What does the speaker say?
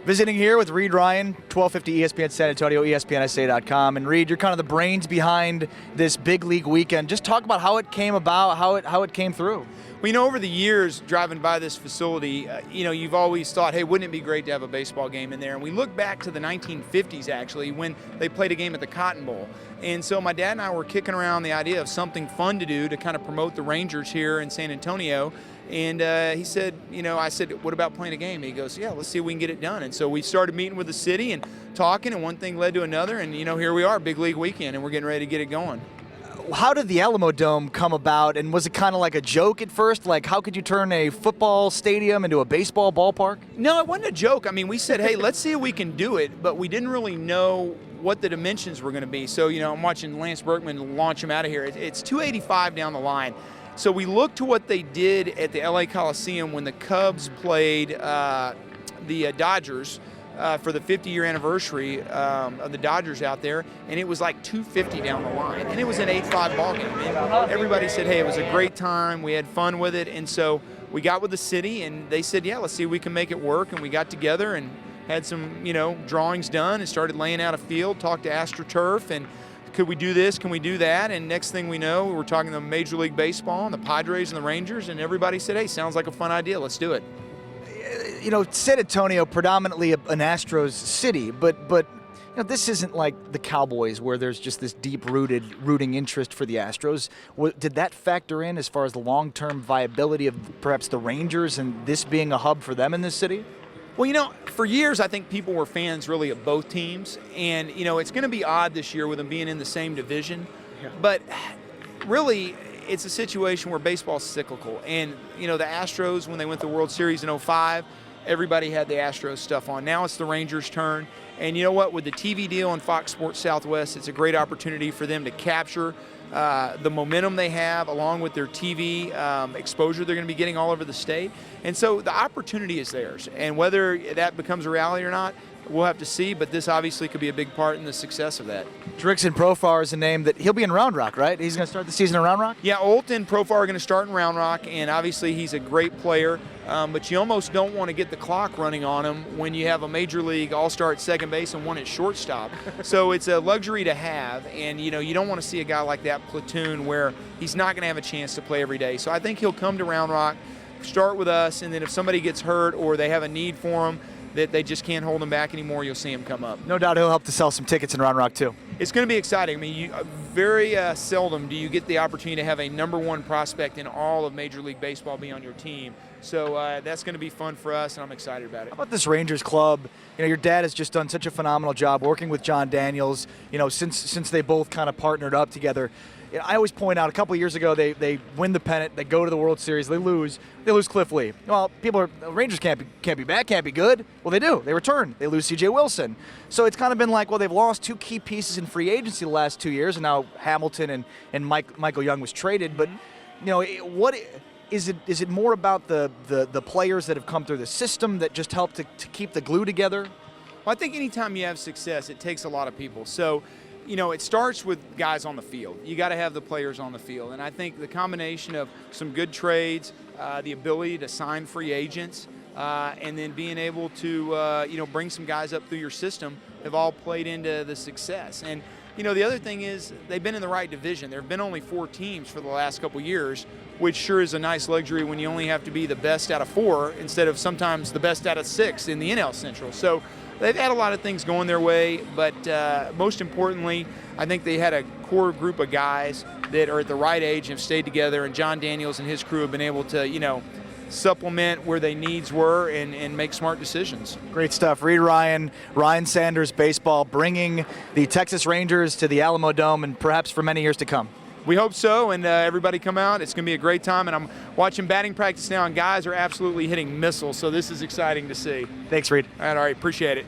Visiting here with Reid Ryan, 1250 ESPN San Antonio, ESPNSA.com. And Reid, you're kind of the brains behind this big league weekend. Just talk about how it came about, how it came through. Well, over the years driving by this facility, you've always thought, hey, wouldn't it be great to have a baseball game in there? And we look back to the 1950s, actually, when they played a game at the Cotton Bowl. And so my dad and I were kicking around the idea of something fun to do to kind of promote the Rangers here in San Antonio. And he said, I said, what about playing a game? He goes, yeah, let's see if we can get it done. And so we started meeting with the city and talking, and one thing led to another. And, here we are, big league weekend, and we're getting ready to get it going. How did the Alamo Dome come about, and was it kind of like a joke at first? Like, how could you turn a football stadium into a baseball ballpark? No, it wasn't a joke. I mean, we said, hey, let's see if we can do it, but we didn't really know what the dimensions were going to be. So, I'm watching Lance Berkman launch him out of here. It's 285 down the line. So we looked to what they did at the LA Coliseum when the Cubs played the Dodgers for the 50-year anniversary of the Dodgers out there, and it was like 250 down the line, and it was an 8-5 ball game. And everybody said, hey, it was a great time, we had fun with it, and so we got with the city, and they said, yeah, let's see if we can make it work, and we got together and had some, drawings done and started laying out a field, talked to AstroTurf, and could we do this? Can we do that? And next thing we know, we're talking to Major League Baseball and the Padres and the Rangers, and everybody said, hey, sounds like a fun idea. Let's do it. San Antonio, predominantly an Astros city, but this isn't like the Cowboys where there's just this rooting interest for the Astros. Did that factor in as far as the long-term viability of perhaps the Rangers and this being a hub for them in this city? Well, for years I think people were fans really of both teams, and it's going to be odd this year with them being in the same division, but really it's a situation where baseball's cyclical, and the Astros, when they went to the World Series in 2005, everybody had the Astros stuff on. Now it's the Rangers' turn, and you know what, with the TV deal on Fox Sports Southwest, it's a great opportunity for them to capture the momentum they have along with their TV exposure they're going to be getting all over the state. And so the opportunity is theirs. And whether that becomes a reality or not, we'll have to see, but this obviously could be a big part in the success of that. Jurickson Profar is a name that he'll be in Round Rock, right? He's going to start the season in Round Rock? Yeah, Olt and Profar are going to start in Round Rock, and obviously he's a great player, but you almost don't want to get the clock running on him when you have a Major League All-Star at second base and one at shortstop. So it's a luxury to have, and you don't want to see a guy like that platoon where he's not going to have a chance to play every day. So I think he'll come to Round Rock, start with us, and then if somebody gets hurt or they have a need for him that they just can't hold him back anymore, you'll see him come up. No doubt he'll help to sell some tickets in Round Rock too. It's going to be exciting. I mean, very seldom do you get the opportunity to have a #1 prospect in all of Major League Baseball be on your team. So that's going to be fun for us, and I'm excited about it. How about this Rangers club? Your dad has just done such a phenomenal job working with John Daniels, since they both kind of partnered up together. I always point out, a couple of years ago, they win the pennant, they go to the World Series, they lose Cliff Lee. Well, Rangers can't be bad, can't be good. Well, they do. They return. They lose C.J. Wilson. So it's kind of been like, well, they've lost two key pieces in free agency the last 2 years, and now Hamilton and Michael Young was traded. But what is it more about the players that have come through the system that just help to keep the glue together? Well, I think anytime you have success, it takes a lot of people. So it starts with guys on the field. You got to have the players on the field. And I think the combination of some good trades, the ability to sign free agents, and then being able to, bring some guys up through your system have all played into the success. And, the other thing is they've been in the right division. There have been only 4 teams for the last couple years, which sure is a nice luxury when you only have to be the best out of 4 instead of sometimes the best out of 6 in the NL Central. So they've had a lot of things going their way, but most importantly, I think they had a core group of guys that are at the right age and have stayed together, and John Daniels and his crew have been able to, supplement where their needs were and make smart decisions. Great stuff. Reid Ryan, Ryan Sanders Baseball, bringing the Texas Rangers to the Alamo Dome and perhaps for many years to come. We hope so, and everybody come out. It's going to be a great time, and I'm watching batting practice now, and guys are absolutely hitting missiles, so this is exciting to see. Thanks, Reid. All right, appreciate it.